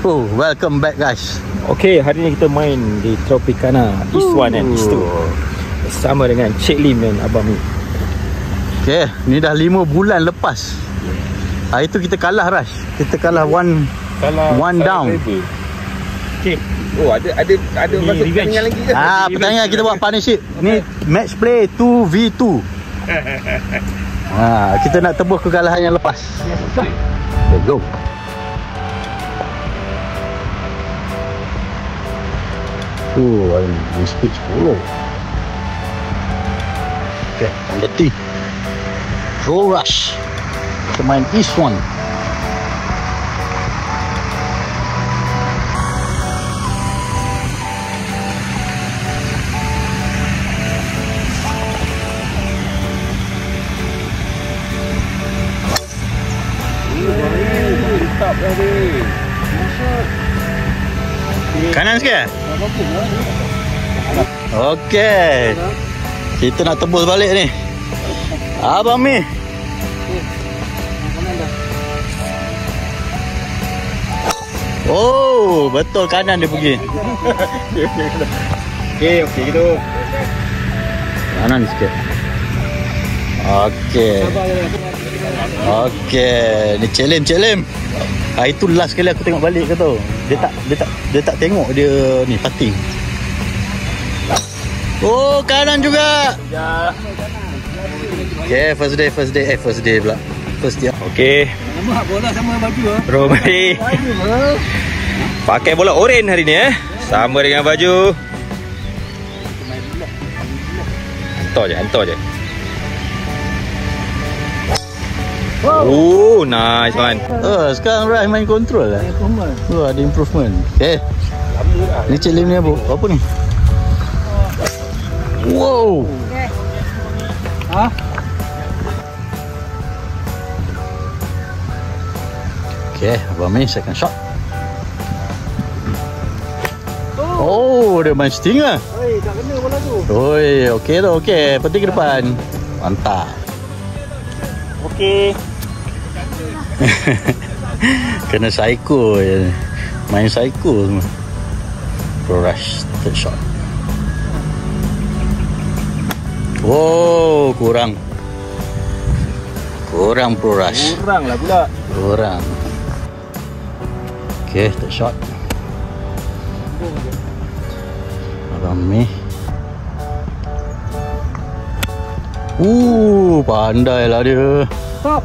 Oh, welcome back guys. Okay, hari ni kita main di Tropicana East 1 and East 2 bersama dengan Cik Lim dan Abang Mi. Okay, ni dah 5 bulan lepas. Hari tu kita kalah Rush. Kita kalah one down. Okay. Oh, ada masuk pertandingan lagi ke? Pertandingan kita buat partnership. Ni match play 2v2. Kita nak tebus kekalahan yang lepas. Let's go. I'm speech follow. Okay, on the tee. Pro Rush. Kita main East 1. Kanan sikit. Okey. Kita nak tebus balik ni. Abang Mi. Oh, betul kanan dia pergi. Okay gitu. Kanan sikit. Okey, ni Cik Lim. Itu last kali aku tengok balik ke tau. Dia tak tengok dia ni putting. Oh, kanan juga. Okay, first day pula. First day. Okay. Nama bola sama baju Bro, mari. Pakai bola oren hari ni sama dengan baju. Hantar je. Oh, nice man. Sekarang Rai main control lah. Ada improvement. Okay. Ni Cik Lim ni apa ni? Wow. Okay, Abang Mi second shot. Oh, dia main stinger. tak kena bola tu. Okey tu, okey. Penting ke depan. Mantap. Okay. Kena psycho je. Main psycho semua. Pro Rush third shot. Oh, kurang Pro Rush. Kurang lah pula. Okay, third shot. Abang Mi. Pandai lah dia. Stop.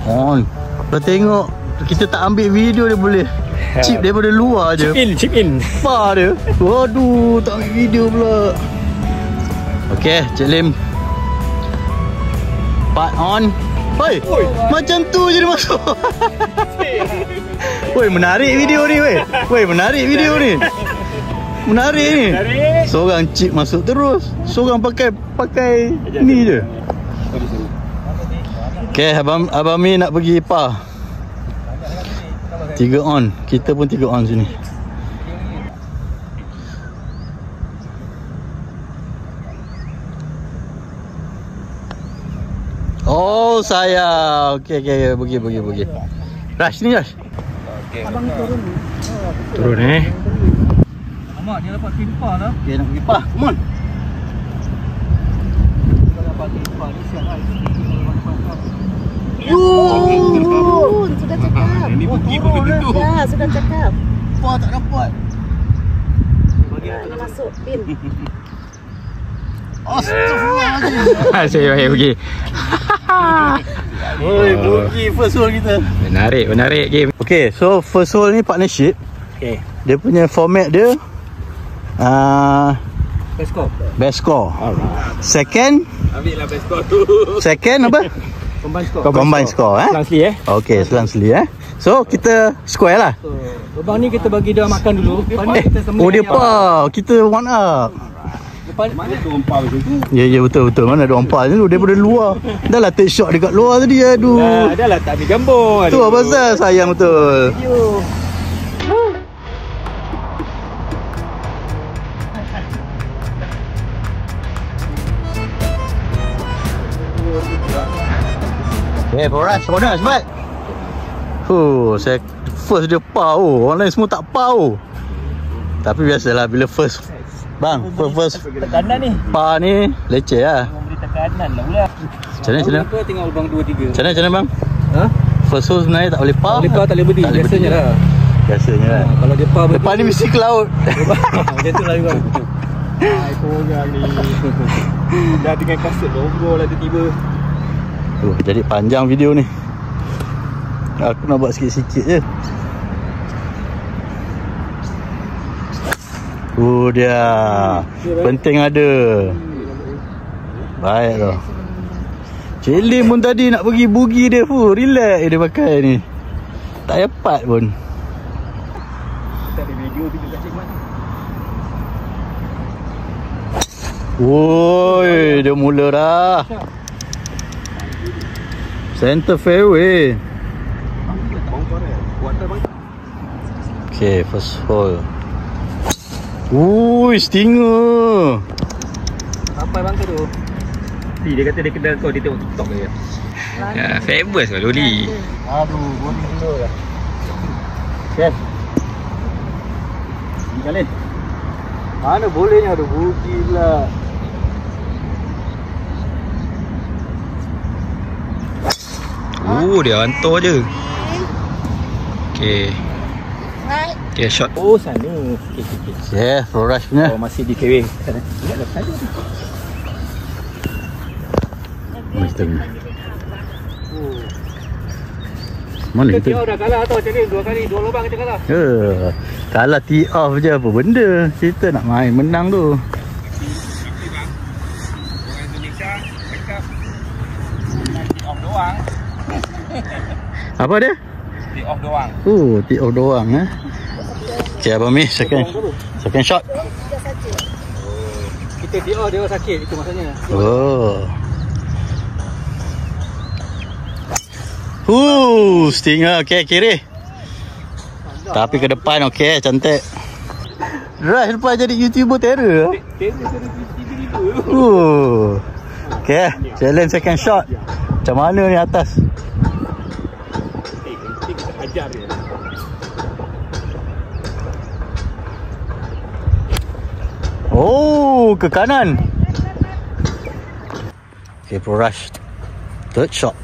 On. Kau tengok, kita tak ambil video dia boleh chip daripada luar je. Chip in. Apa dia? Waduh, tak ambil video pula. Okay, Cik Lim. Part on. Macam tu je dia masuk. Menarik video ni Menarik ni. Seorang chip masuk terus, seorang pakai ni je. Okay, Abang Mi nak pergi par. 3 on. Kita pun 3 on sini. Oh, saya. Okay, pergi. Rush ni. Abang turun. Turun Mak dia dapat pipa lah. Okay, nak pergi par. Come on. Kalau dapat pipa ni siap lah. Sudah cakap. Ini pergi pakai duduk. Ya, sudah cakap. Par tak dapat. Ini masuk pin. Astaghfirullahaladzim. Saya pergi. Pergi first hole kita. Menarik game. Okay, so first hole ni partnership. Okay. Dia punya format dia best score. Alright. Second, Ambil lah best score tu. second apa? Combine score. Selang-seli Okay, selang-seli So kita square lah. So, lubang ni kita bagi dia makan dulu. Kita Dia par. Kita one up. Mana tu umpah macam tu? Ya, betul. Mana ada umpah tu daripada luar. Dah lah take shot dekat luar tadi. Aduh. Dah lah tak ambil gambar. Tu apa pasal sayang betul. Okay, bonus, cepat. Saya first dia pau. Orang lain semua tak pau. Tapi biasalah bila first bang, first Tekanan ni. pa ni leceh lah. Memberi tekanan lah pula. Macam mana? Apa tengok lubang 2-3. Macam mana bang? Ha? First hole sebenarnya tak boleh pa. Tak boleh pa, tak boleh berdiri. Tak boleh Biasanya berdiri. lah. Biasanya lah. Kalau dia pa Depan ni mesti ke laut. macam tu lah juga. Itu orang ni. Dah dengan kasut logo lah tiba-tiba. Jadi panjang video ni. Aku nak buat sikit-sikit je. Dia. Penting ada. Baik tu. Cik Lim pun tadi nak pergi bugi dia pun. Relax dia pakai ni. Tak dapat pun. Kita ada video tu kat Cik Mat. Woi, dia mula dah. Center fairway. Okay, first hole. Stinger. Sampai bangka tu. Dia kata dia kenal kau, dia tengok TikTok dia. Ya, famous lah Loli. Aduh, body dulu lah. Kan? Kalian. Mana bolehnya ada bugi pula. Dia hantar je. Okay. Okay, shot. Oh, sana. Okay. Pro Rush punya. Oh, masih di KW. Sana. Ingat dah sana. Mana Kita kita? dah kalah tau. Macam ni 2 kali, 2 lubang kita kalah. Kalah tee off je apa benda. Kita nak main menang tu. Orang Indonesia cakap tee off doang. Apa dia? Tee off doang. Tee off doang eh. Okay, Abang Mi, second shot. Kita tee off, dia orang sakit. Itu maksudnya. Stinger. Okay, kiri. Tapi ke depan, okay, cantik. Rush lepas jadi YouTuber terror. Okay, challenge second shot. Macam mana ni atas? Ajar dia. Ke kanan. Okay, Pro Rush. Third shot.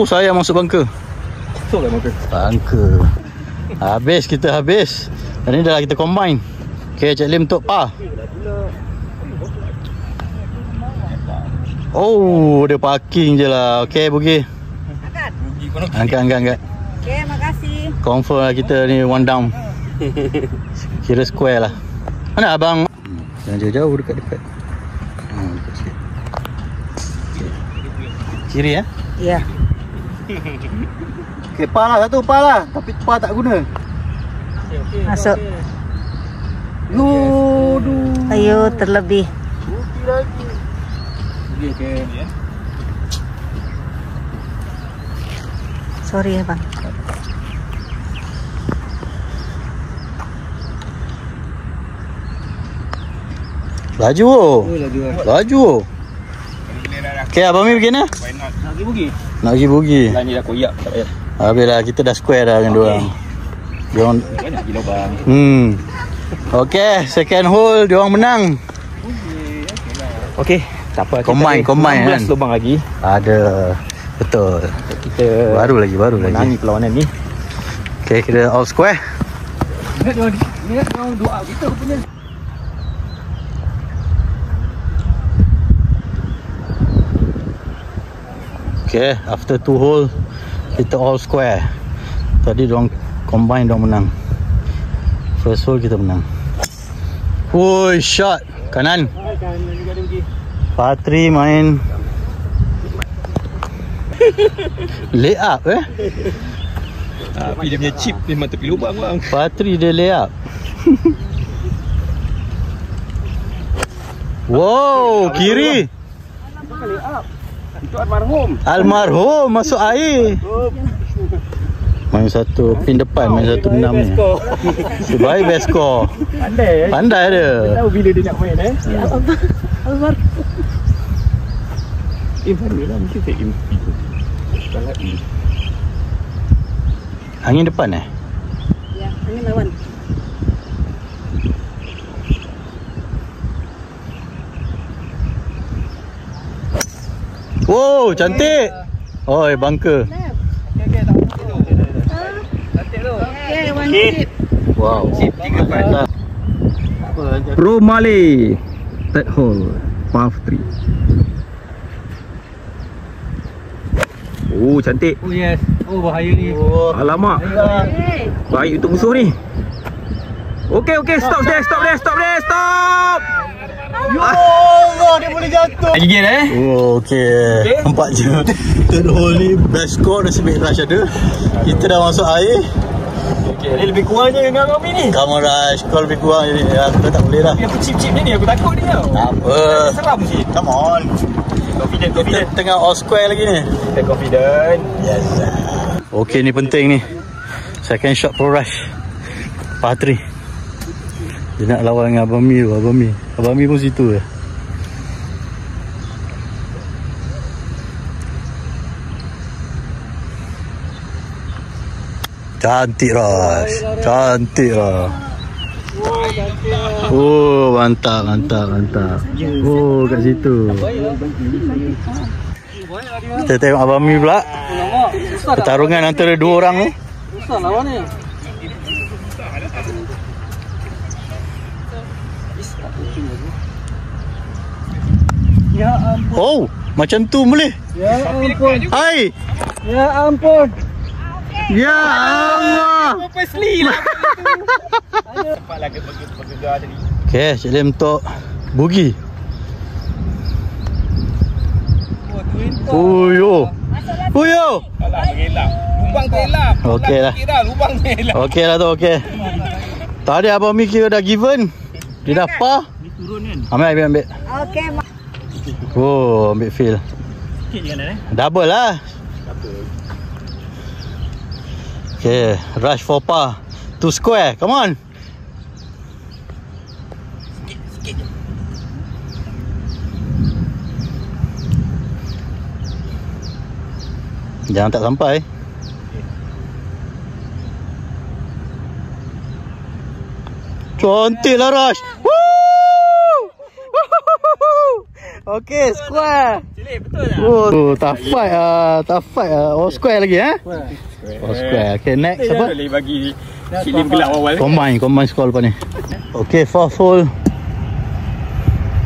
Saya masuk bangka. Masuk lah muka. Bangka. Habis. Dan ni dah kita combine. Okay, Cik Lim untuk pa. Dia parking je lah. Okay, bugi. Angkat. Okay, makasih. Confirm lah kita ni one down. Kira square lah. Mana abang? Jangan jauh-jauh, dekat-dekat. Dekat sikit. Kiri ya? Ya. Okay, pa lah satu, pa lah. Tapi pa tak guna. Masuk. Aduh. Ayo, terlebih. Rugi lagi. Okay. Sorry ya, Bang. Laju. Laju. Okay, Abang Mi pergi mana? Nak pergi bugi? Nak pergi bugi. Lah ni dah koyak, tak payah. Habislah, kita dah square dah dengan diorang. Diorang Kan nak pergi lubang. Okay, second hole diorang menang. Okey, tak apa. Combine kan. 16 lubang lagi. Ada. Betul. Kita Baru lagi. menangi perlawanan ni. Okay, kita all square. Ingat orang doa kita punya. Okay, after 2 hole kita all square. Tadi diorang combine, diorang menang. First hole kita menang. Shot kanan. Patri main lay up Tapi dia punya chip memang tepi lubang bang. Patri dia lay up. Wow, kiri. Itu almarhum. Almarhum masuk air. Main yang satu pin depan, yang satu 6 ni. Sebaik best score. Pandai dia. Tahu bila dia nak main Alvar. Mana lah mesti saya MP. Salah ini. Angin depan Ya, angin lawan. Wow, cantik. Oi, bunker. Okay, one chip. Wow. Chip 3 part. Pro Malay. Third hole. Par 3. Oh, cantik. Oh yes. Oh bahaya ni. Alamak. Baik untuk musuh ni. Okey, stop there. Yo, Allah, dia boleh jatuh. Lagi game Oh, okey. Nampak je. Third hole ni best score dah sebab rush ada. Kita dah masuk air. Okey, ni lebih kurang je dengan kami ni. Kamu rush kau lebih kurang je ni. Aku tak boleh dah. Tapi aku chip ni aku takut ni tau. Apa? Seram sikit. Come on. Confident. Tengah all square lagi ni. Kita confident. Yes. Okey, ni penting ni. Second shot pro rush. Par 3. Dia nak lawan dengan Abang Mi tu. Abang Mi pun situ je. Cantik Ras. Oh, mantap. Oh, kat situ. Kita tengok Abang Mi pula. Pertarungan antara dua orang ni. Susah lawan ni. Ya ampun. Oh, macam tu boleh. Ya ampun. Hai. Ya ampun. Ya Allah. Purposely lah. Nampaklah bergegar tadi. Okey, Cik Lim untuk bugi. Uyo. Alah, mengelak. Lubang tu elak. Okey lah. Lubang tu elak. Okey lah tu, okey. Tadi Abang Mi kira dah given. Dia dah par. Ni turun kan? Ambil. Okay, Oh, ambil feel. Sikit je kan Double lah. Okay, rush for par. 2 square, come on. Jangan tak sampai. Cantik lah rush. Woo! Okay, square. Cik, betul tak? Oh, tough fight All square lagi All square. Okay, next apa? Boleh bagi Cik Lim gelap awal. Combine score lepas ni. Okay, fourth hole.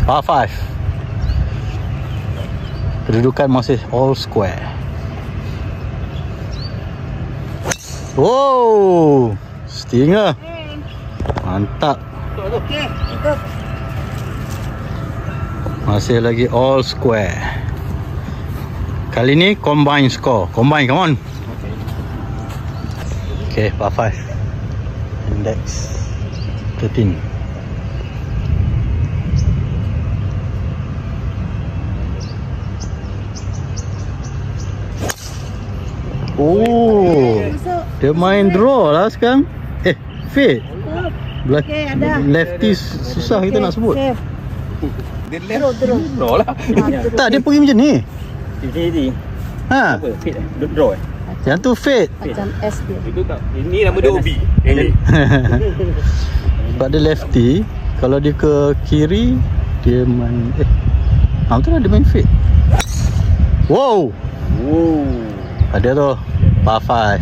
Par 5. Kedudukan masih all square. Wow, stinger. Mantap. okay, cukup. Masih lagi all square. Kali ni combine score. Combine, come on. Okay, par 5. Index 13. Oh, dia main draw lah sekarang. Fade. Okay, ada. Lefty susah kita nak sebut. Safe. Draw lah. Tak, dia pergi macam ni. Ini Ha, apa? Fit draw yang tu fade. Macam S dia. Itu tak. Ini nama dia OB. Sebab dia lefty, kalau dia ke kiri dia main betul lah, dia main fade. Wow. Ada tu par 5.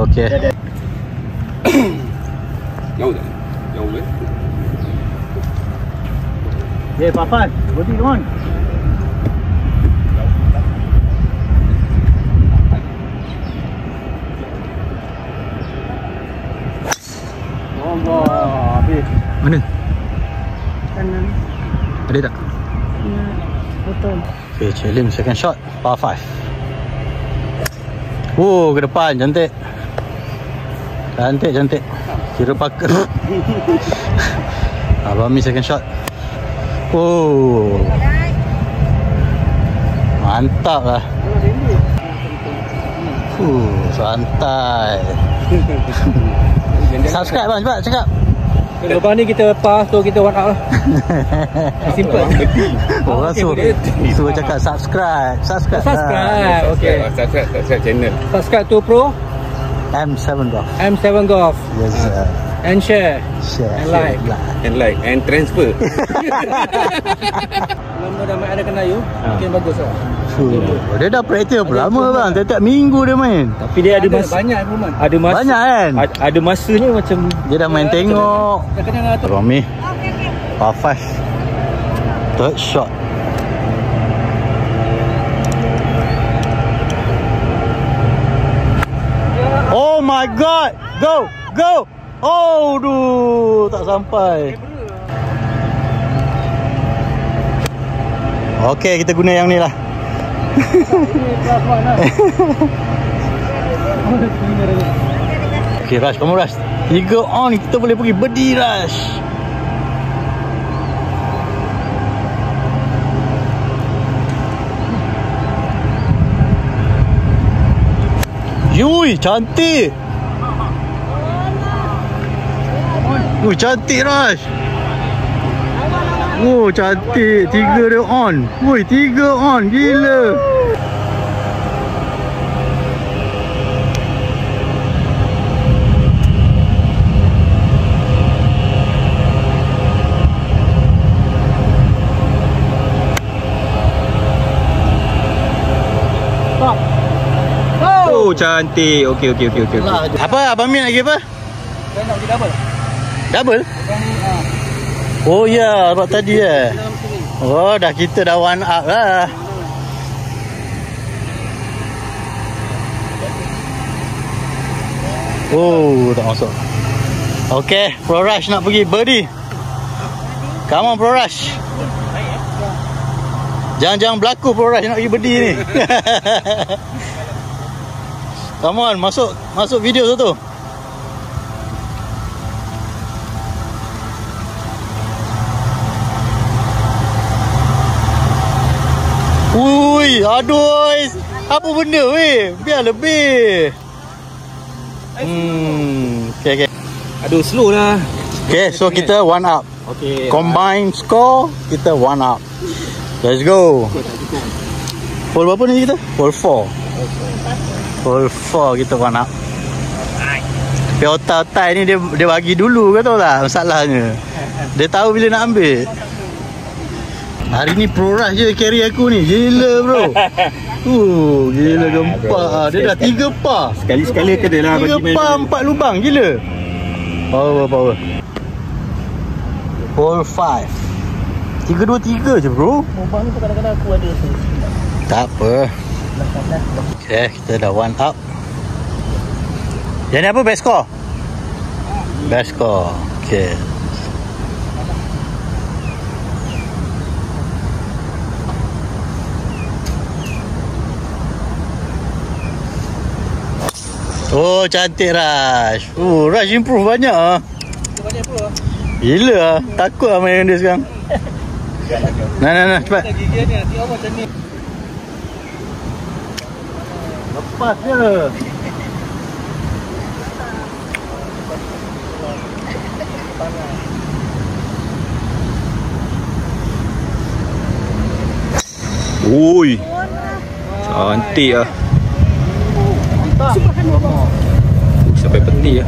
Okay. Jauh tak? Jauh kan? Okay, par 5. Body, come on. Mana? Kanan. Ada tak? Betul. Okay, Cik Lim second shot, par 5. Oh, ke depan, cantik. Cantik. Kira pakai. Abang Mi second shot. Oh, mantap lah. Santai. Subscribe bang, cepat cakap. Lepas ni kita lepas tu kita one out lah. Simple. Orang suruh cakap subscribe. Subscribe. Okay. Subscribe channel. Subscribe to Pro M7 Golf. M7 Golf. Yes sir. And share. Share. And like and transfer. Lama dah main ada Kenayu, makin bagus lah. Dia dah praktis lama bang. Tiap-tiap minggu dia main. Tapi dia ada masa. Banyak improvement. Ada masa. Banyak kan? Ada masanya macam Dia dah main tengok. dah kena dengan tu. Romi par 5 third shot. Oh my god. Go. Oh duh, tak sampai. Okey, kita guna yang ni lah. Okay, Rush, kamu Rush. 3 on, kita boleh pergi birdie Rush. Yui, cantik. Cantik Rush. Cantik. 3 dia on. 3 on. Gila. Cantik. Okey. Apa Abang Min lagi apa? Saya nak pergi double. Double? Oh ya, sebab tadi Oh, dah kita dah one up lah. Oh, tak masuk. Okay, Pro Rush nak pergi birdie. Come on Pro Rush. Jangan berlaku Pro Rush nak pergi birdie ni. Come on, masuk video satu. Ui, aduh. Apa benda weh? Biar lebih. Okay. Aduh, slow lah. Okay, so kita one up. Okay. Combine score, kita one up. Let's go. Hole berapa ni kita? Hole 4. Hole 4 kita one up. Tapi otak-otak ni dia bagi dulu ke tahu tak masalahnya. Dia tahu bila nak ambil. Hari ni Pro Rush je carry aku ni. Gila bro. Gila gempak. Dia dah 3 par. Sekali-sekali kena lah 3 par 4 lubang. Gila. Power. Hole 5. 3-2-3 je bro. Lubang ni kadang-kadang aku ada tu. Tak apa. Okay, kita dah one up. Yang ni apa best score? Best score. Okay. Oh, cantik Rush. Rush improve banyak ah. Banyak apa? Gila ah. Takut lah main dengan dia sekarang. Nah, cepat. Gigi ni nanti awak macam ni. Lepas je. Ui. Cantik ah. Sampai peti lah.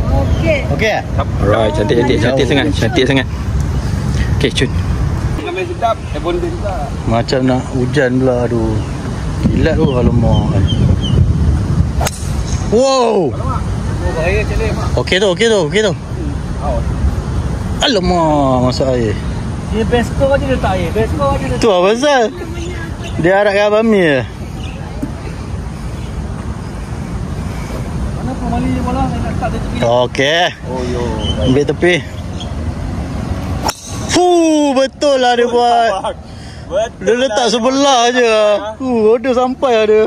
Okey. Alright, cantik sangat. Okay, cun. Main sedap, bonda juga. Macam nak hujan pula. Aduh. Kilat tu alamak. Wow. Oh, bahaya celik mak. Okey tu. Alamak, masuk air. Dia best score je dia tak air. Best score je dia. Tu apa pasal? Dia harapkan Abang Mi je. Mana pemali je malah nak start dari tepi. Okey. Oh yo. Ambil tepi. Betul lah dia buat. Dia letak sebelah je. Dia sampai lah dia.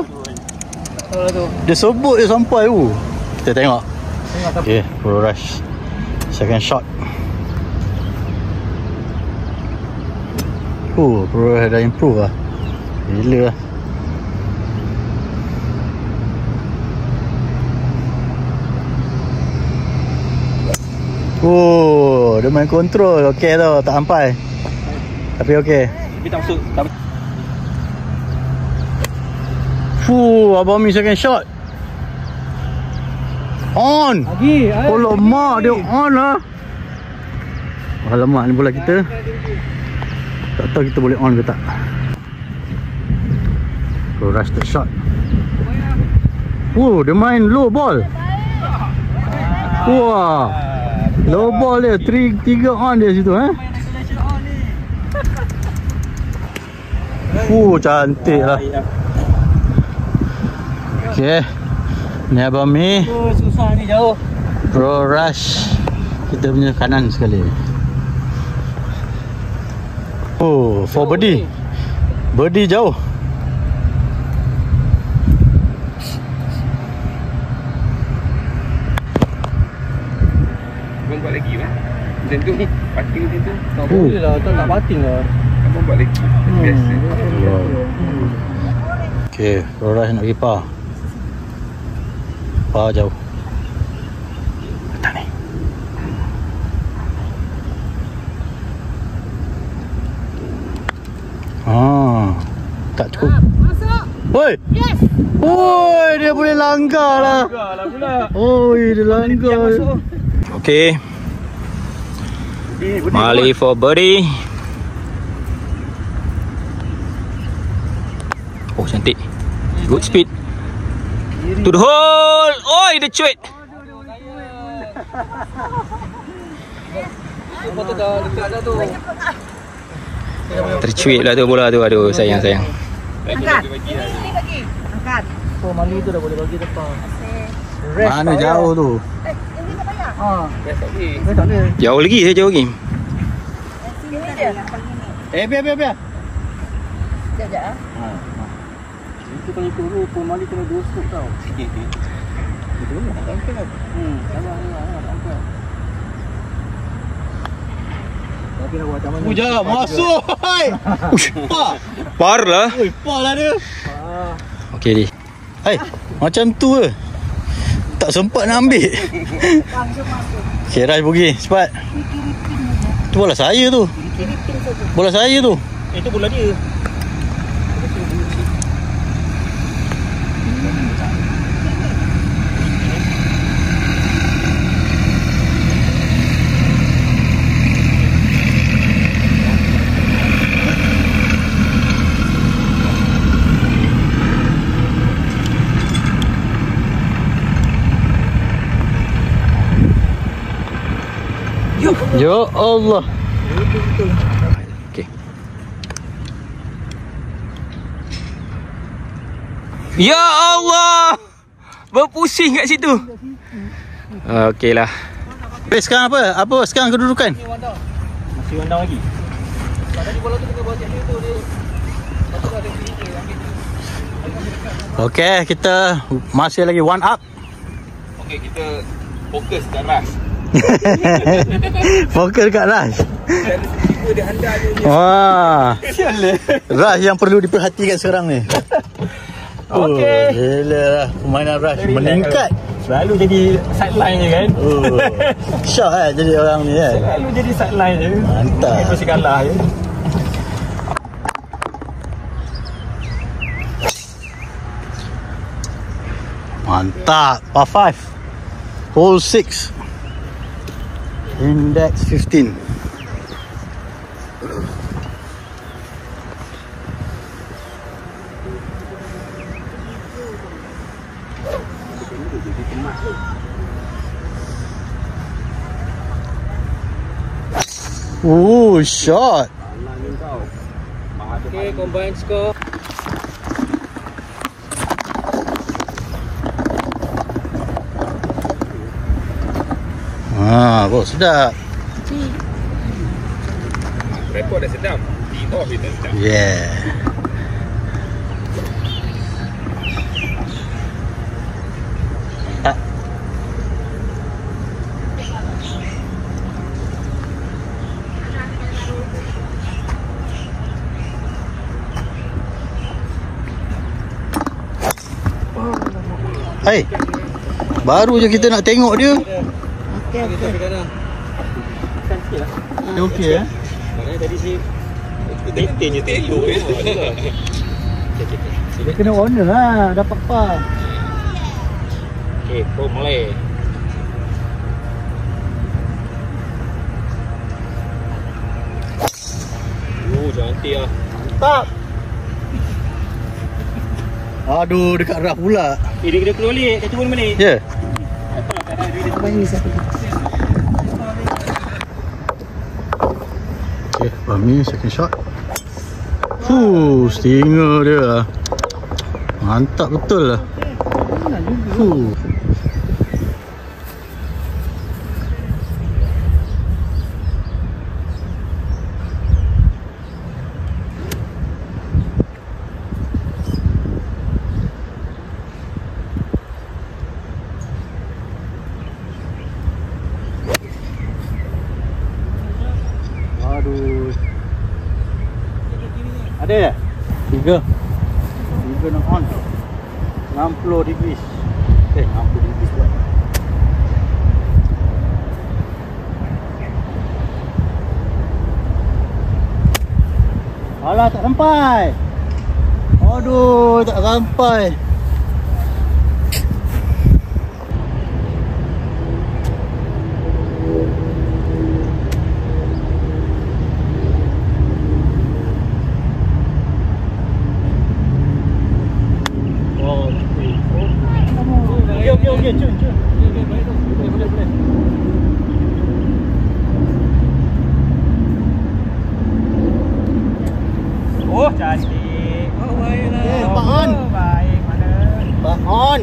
Dia sebut dia sampai tu. Kita tengok. Okay, Pro Rush. Second shot. Pro Rush dah improve lah. Gila lah. Oh, dia main kontrol. Okey tau, tak sampai. Tapi okey. Tapi tak masuk. Abang Mi second shot. On. Lagi. Alamak, dia on lah. Alamak, ni bola kita. Tak tahu kita boleh on ke tak. So rush the shot. Dia main low ball. Wah, low ball dia. 3 on dia situ cantik lah. Okay, ni Abang Mi. Susah ni jauh. Pro rush kita punya kanan sekali. For birdie. Birdie jauh. Abang buat lagi lah. Macam tu, pating macam tu. Tak boleh lah, tak bating lah. Abang buat lagi. Biasa. Okay, pro rush nak pergi par. Par jauh. Datang ni. Tak cukup. Masuk. Woi. Yes. Woi, dia boleh langgar lah. Langgar lah pula. Dia langgar. Okay. Mali for birdie. Oh, cantik. Good speed. To the hole. Oi, dia cuit. Tercuit lah tu bola tu. Aduh, sayang. Angkat. Sini bagi. Angkat. Mali tu dah boleh bagi depan. Mana jauh tu? Ini tak payah. Tak boleh. Jauh lagi. Sini dia. Biar. Sekejap. Itu kalau turun, Mali kena 2 stroke tau. Betul lah, tak angkat. Salah, angkat. Tapi nak buat macam mana? Jangan masuk. Par lah. Par lah dia. Okay, di. Macam tu ke? Tak sempat nak ambil. Okay, Raj pergi cepat. Tu bola saya tu. Bola saya tu. Itu bola dia. Ya Allah. Okay. Ya Allah. Berpusing kat situ. Okey lah. Sekarang apa? Apa sekarang kedudukan? Masih wandang lagi. Tadi bola tu kena bawa cek tu dia. Okey, kita masih lagi 1 up. Okey, kita fokus kat Ras. Fokus kat Raj. Tiba dia anda je. Wah. Raj yang perlu diperhatikan sekarang ni. Okey. Gila lah permainan Raj meningkat. Selalu jadi sideline je kan. Syok jadi orang ni kan. Selalu jadi sideline je. Mantap. Kita mesti kalah je. Mantap. Par 5. Hole 6. Index 15. Shot. Okay, combine score. Bos sedap. Rekod dah sedap. Di off kita sedap. Yeah. Baru je kita nak tengok dia. Kita pergi kanan. okey lah. Dia okey eh. Maknanya tadi si maintain je tengok kan. Dia kena owner lah, dapat pas. Okey, pro mulai. Cantik lah. Mantap. Aduh, dekat rough pula. Dia kena keluar balik, dia turun balik. Ya. Okay, Fahmi second shot. Stinger dia. Mantap betul lah. Aduh. Ada? 3 nak on. 60 degrees. 60 degrees buat. Alah, tak sampai. Aduh, tak sampai. Okey, cun. Boleh. Oh, cantik. Oh, baiklah. Pak On. Baik, mana? Pak On.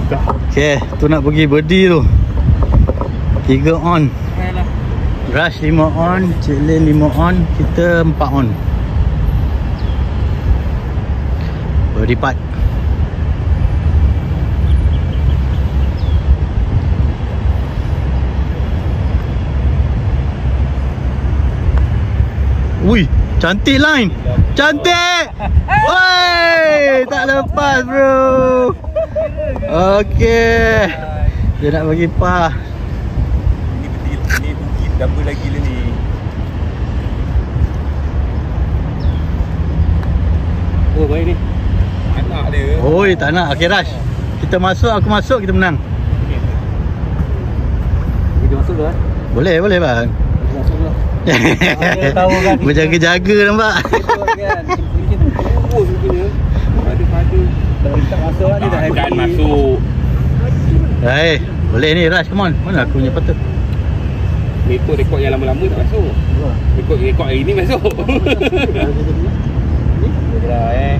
Okey, tu nak pergi birdie tu. 3 on. Baiklah. Rush 5 on, Cik Lin 5 on, kita 4 on. Birdie putt. Ui, cantik line. Cantik. Woi, tak lepas bro. Okey. Dia nak bagi par. Ni bukit double lagi lah ni. Oh, baik ni. Anak dia. Oi, tak nak. Okey, Rush. Kita masuk, aku masuk, kita menang. Kita masuk ke? Boleh bang. Masuk ke? Tahu kan. Berjaga-jaga nampak. Kan. Mungkin terus begini. Pada-pada. Tak masuk lah, dia dah happy. Jangan masuk. Hai, boleh ni Rush, come on. Mana aku punya patut? Rekod yang lama-lama tak masuk. Rekod hari ni masuk. Ni dah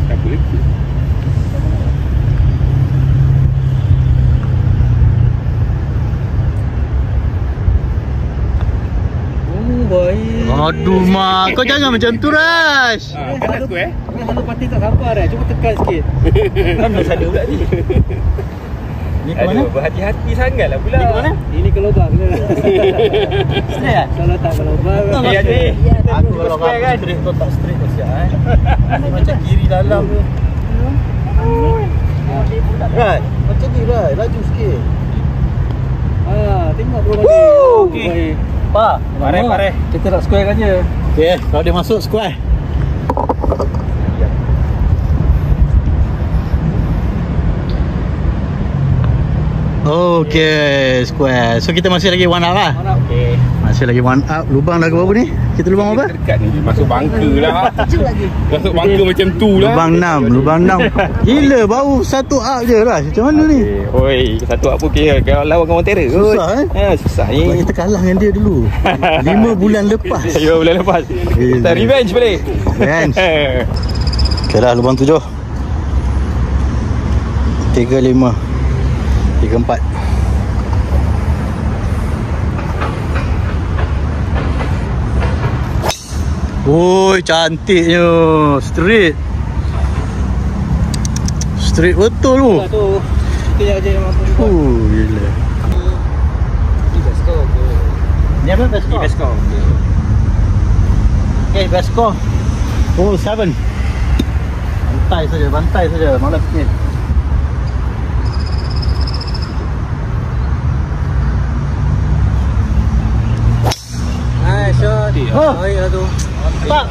tak boleh. Baik. Aduh mak, kau jangan macam tu Rush. Kat aku Selalu pati tak sabar cuba tekan sikit. Mana sana pula ni? Ni ke mana? Aduh, berhati-hati sangat lah pula. Ni ke mana? Ini ke lubang ke? Straight lah? Kalau tak ke lubang. Ya ni. Aku kalau kau straight kau tak straight kau siap Macam kiri dalam tu. Right, macam ni lah, laju sikit. Tengok bro tadi. Okey. Pa, Pare. Kita nak square kan je. okey, kalau dia masuk square. Okey, square. So kita masih lagi one up lah. Okey. Masih lagi one up. Lubang dah ke berapa ni? Kita lubang apa? Dekat ni masuk bangka lah. Masuk bangka macam tu lah. Lubang 6. Gila, baru satu up je Rush. Macam mana ni? Oi, satu apa okey kalau lawan dengan Montero. Susah susah ni. Sebab kita kalah dengan dia dulu 5 bulan lepas. Ya, bulan lepas. Kita revenge balik. Revenge. Okay dah, lubang 7 3, 5 3, 4. Oi, cantiknya. Straight betul tu. Tu kita aja yang mampu. Gila. Ni best score ke? Ni apa best score? Best score. Okay, best score. Oh, 7. Bantai saja, malam ni. dah tu. Pak.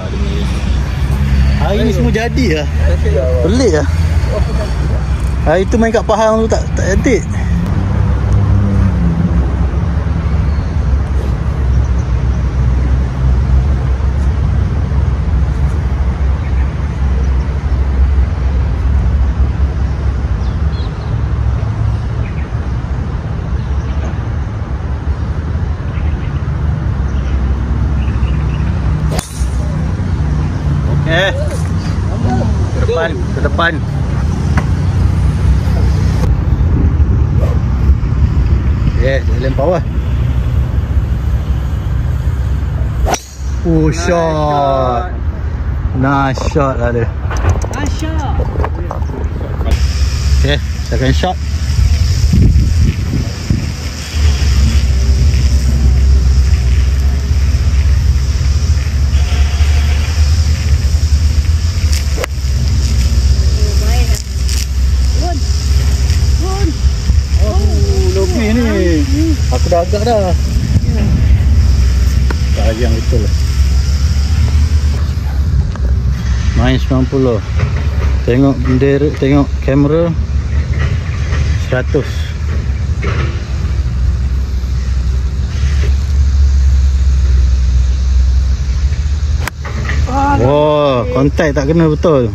Hari ni semua jadi lah. Pelik lah. Hari tu main kat Pahang tu tak edit. Ke depan. Jalan bawah. Oh, shot. Nice shot lah dia. Nice shot. Okay, second shot. Aku dah agak dah. Sayang betul lah. Main 90. Tengok bendera, tengok kamera 100. Wow, kontak tak kena betul.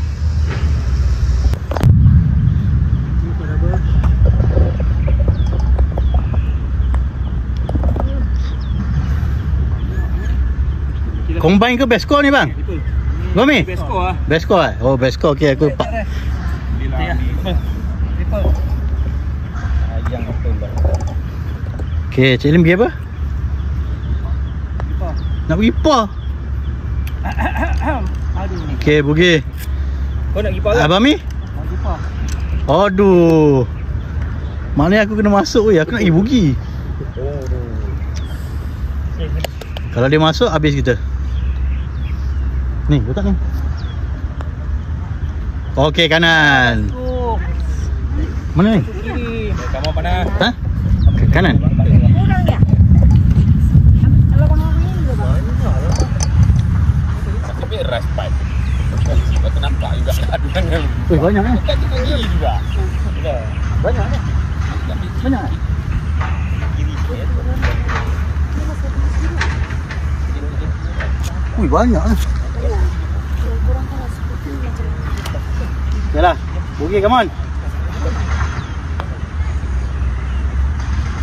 Combine ke best score ni bang? Gomi? Best score lah. Best score eh? Oh best score, okay aku pak. Okay, Cik Lim pergi apa? Nak pergi PA? Okay, pergi. Kau nak pergi PA ke? Abang Mi? Nak pergi PA. Aduh. Mana aku kena masuk weh, aku nak pergi Bugi. Kalau dia masuk, habis kita. Ni, letak ni. Okey, kanan. Mana ni? Kamu panas. Ha? Kanan. Kurang ya? Kalau bang ni juga bang. Tapi ras pipe. Aku nampak juga lah. Weh, banyak eh? Kan tinggi juga. Banyak eh? Banyak eh? Wih, banyak eh? Yalah, Bugi, come on.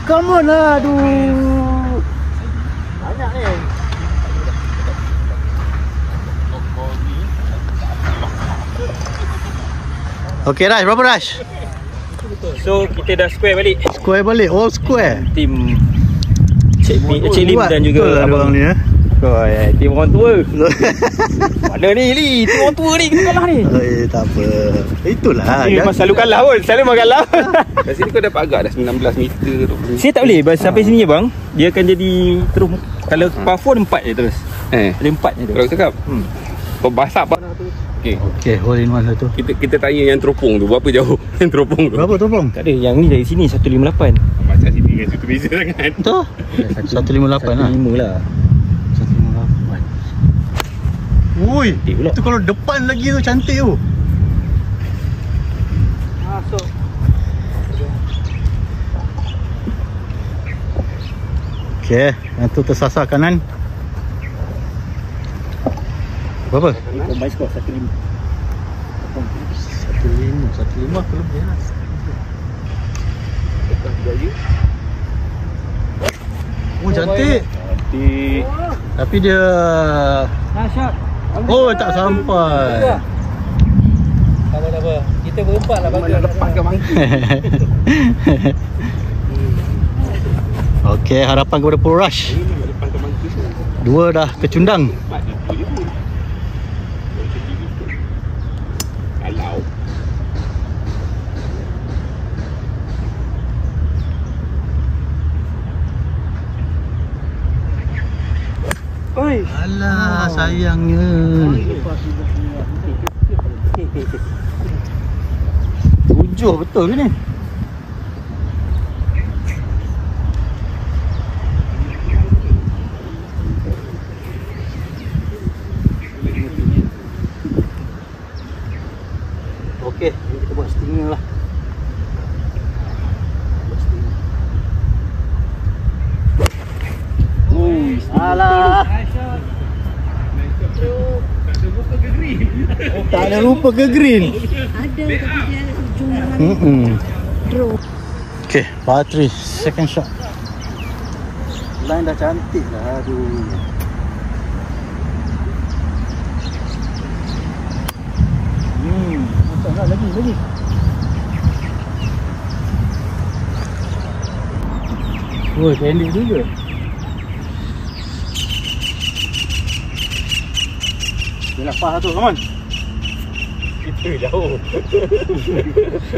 Come on lah, aduh. Banyak ni. Okay, Raj, berapa Raj? So kita dah square balik. Square balik, all square. Tim Cik Lim dan juga abang ni eh. Tim orang tua. Mana ni Li? Tim orang tua ni kita kalah ni. Tak apa. Itulah. Dia memang selalu kalah pun. Selalu memang kalah. Kat sini kau dapat agak dah 19 meter tu. Saya tak boleh sampai sini je bang. Dia akan jadi terus. Kalau par 4 4 je terus. Ada 4 je tu. Kalau cakap kau basap apa? Okay, hole in one satu. Kita tanya yang teropong tu berapa jauh? Yang teropong tu. Berapa teropong? Tak ada. Yang ni dari sini 158. Macam sini kan tu beza sangat. Betul? 158 lah. 155 lah. 158. Ui, itu kalau depan lagi tu cantik tu. Masuk. Okay, yang tu tersasar kanan. Berapa? Combine score 1.5. 1.5 aku lebih lah. Oh, cantik. Tapi dia oh, tak sampai. Tak apa. Kita berempat lah bagi. Lepas ke bangku. Okey, harapan kepada Pro Rush. Lepas ke bangku tu. Dua dah kecundang. Kalau Oi. Alah, sayangnya. Tujuh betul ke ni? lah. Alah. Tak ada rupa ke green. Ada tapi dia ujung dengan draw. Okay, par 3, second shot. Line dah cantik lah. Aduh. Masuklah lagi. Oh, pendek juga. Dia lepas tu, come on. Kita jauh.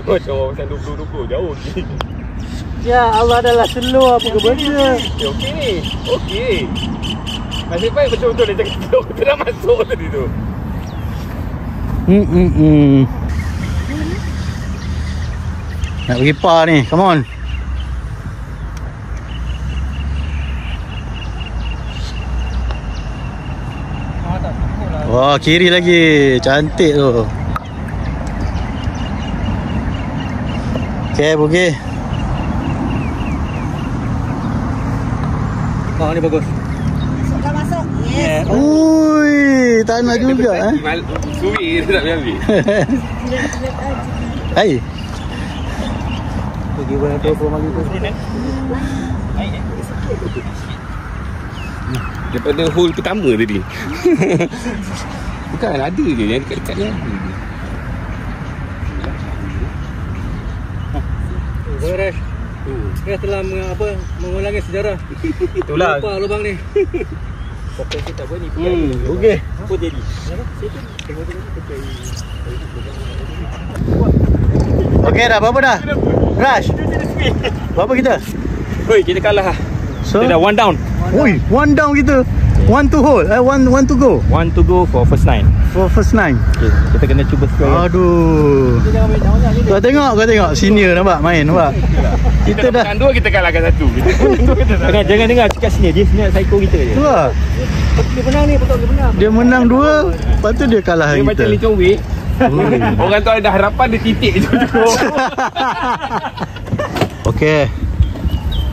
Macam orang macam 20-20 jauh ni. Ya Allah, adalah slow apa ke benda. Okey. Nasib baik betul-betul dia cakap jauh. Kita dah masuk tadi tu. Nak pergi par ni, come on. Wah, kiri lagi. Cantik tu. Okay, pergi. Oh, ni bagus. Dah masuk. Yes. Ui, tak nak juga Suri dia tak boleh ambil. Hai. Pergi buat tu Mali tu. Daripada hole pertama tadi. Bukan ada je yang dekat-dekat ni. Beres. Dia telah mengulangi sejarah. Itulah. Lupa lubang ni. Sampai kita buat ni. Okey. Apa jadi? Okey dah, berapa dah? Rush. Berapa kita? Oi, kita kalah. So, Kita dah one down. ui, one down kita. One to hold. One to go. One to go for first 9. For first 9. Okay, kita kena cuba square. Aduh. Kau tengok senior nampak main nampak. Kita dah dua, kita kalahkan satu. Jangan dengar cakap sini. Dia sebenarnya psycho kita je. tu lah. Dia menang ni, betul dia menang. Dia menang 2, lepas tu dia kalah Dia kita. macam Lee Chong Wei. Orang tu ada harapan, dia titik je. Okey.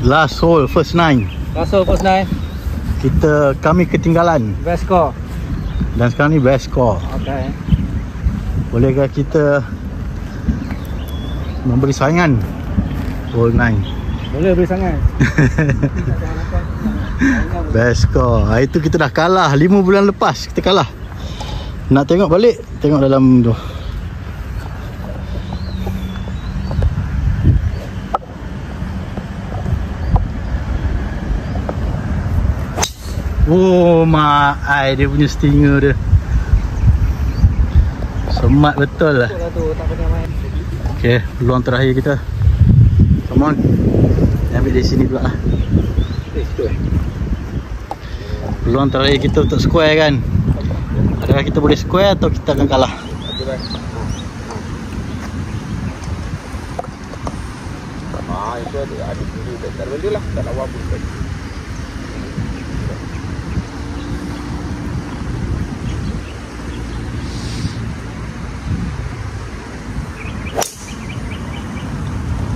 Last hole, first 9. Masuk first 9. Kami ketinggalan. Best score. Dan sekarang ni best score. Okay. Bolehkah kita memberi saingan hole 9? Boleh beri sangat. Best score. Hari tu kita dah kalah 5 bulan lepas kita kalah. Nak tengok balik, tengok dalam tu. Oh mak ai dia punya stinger dia. Semat betul lah. Betul lah tu, tak pernah main. Okey, peluang terakhir kita. Come on. Ambil dari sini pula lah. Peluang terakhir kita untuk square kan. Adakah kita boleh square atau kita akan kalah? Itu ada dulu tak benda lah. Tak lawan pun.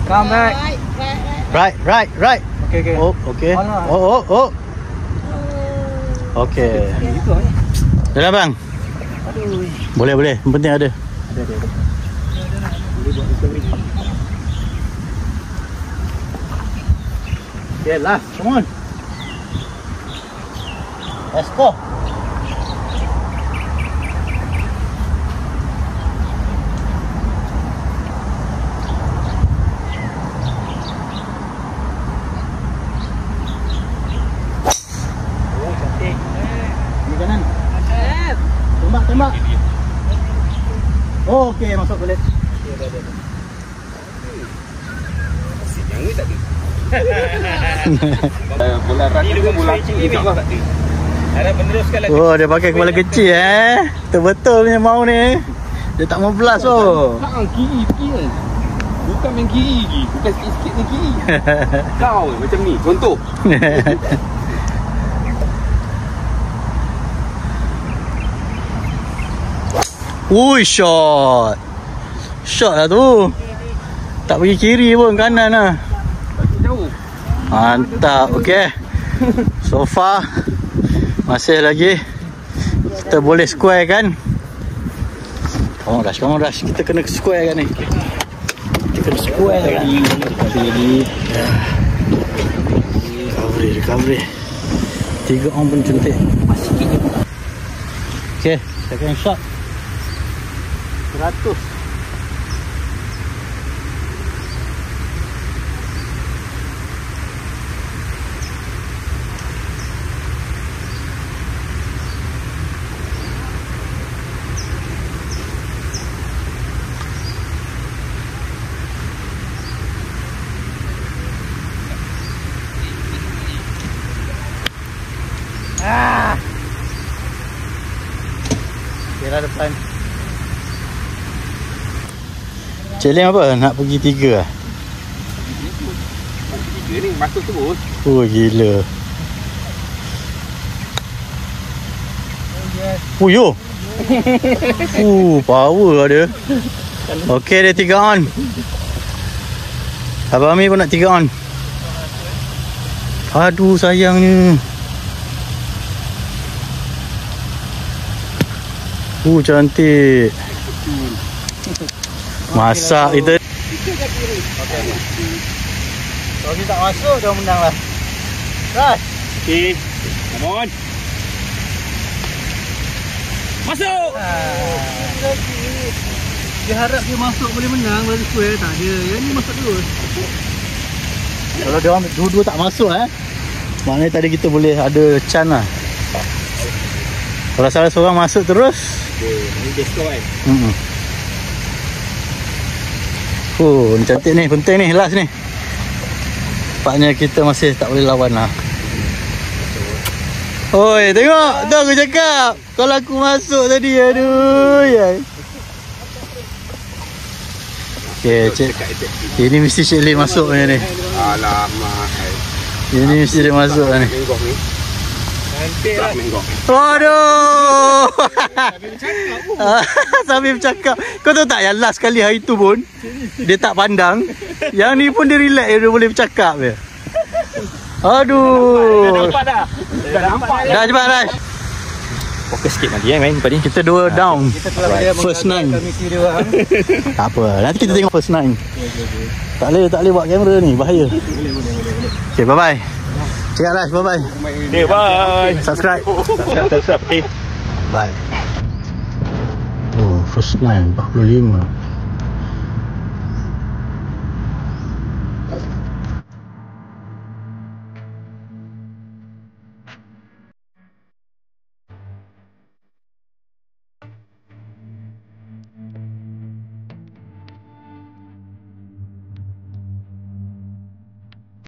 Come back. Right. Okay. Oh, okay. Oh. Okay. Itu ni. Dah bang. Aduh. Boleh. Yang penting ada. Ada. Okay, last. Come on. Let's go. Kanan. Tembak. Oh, okey, masuk boleh. Yang ni tak ada. Bola rani dengan bola ni tak ada. Ada peneruskan lagi. Oh, dia pakai kepala kecil Betul punya mau ni. Dia tak mau belas Kiri kan. Bukan main kiri. Bukan sikit-sikit main kiri. Kau macam ni. Contoh. Ui, shot lah tu. Tak pergi kiri pun, kanan lah. Jauh. Mantap. Okay, so far masih lagi kita boleh square kan. Come on rush. Kita kena square kan ni. Kita kena square kan. Recovery. 3 on pun cantik. Okay, second shot 100. Kira depan. Cik Lim apa? Nak pergi 3 lah? 3 ni masuk terus. Oh gila. Oh yo. Power ada. Okey, dia 3 on. Abang Amir pun nak 3 on. Aduh sayangnya. Cantik. Masak kita. Kalau ni tak masuk, dah menang lah. Rush. Okay, come on. Masuk. Dia harap dia masuk boleh menang, baru square. Tak ada. Yang ni masuk terus. Kalau dia orang dua-dua tak masuk maknanya tadi kita boleh ada chance lah. Kalau salah seorang masuk terus, Ni dia score kan. Ni cantik ni, penting ni, last ni. Nampaknya kita masih tak boleh lawan lah. Oi, tengok, tu aku cakap. Kalau aku masuk tadi, aduh ya. Okay, cik. Ini mesti Cik Lim masuk ni. Alamak. Ini mesti dia masuk lah ni. Cantik lah. Aduh. Sambil bercakap. Kau tahu tak yang last kali hari tu pun dia tak pandang. Yang ni pun dia relax, dia boleh bercakap je. Aduh. Dah nampak dah. Dah cepat Rash. Fokus sikit nanti main tadi. Kita 2 down. Kita telah boleh First 9. misi dia orang. Tak apa. Nanti kita tengok first 9. Tak boleh buat kamera ni, bahaya. Okay, bye bye. Cakap Rash, bye bye. Okay, bye. Subscribe. Subscribe. Bye. Oh, first 9 45.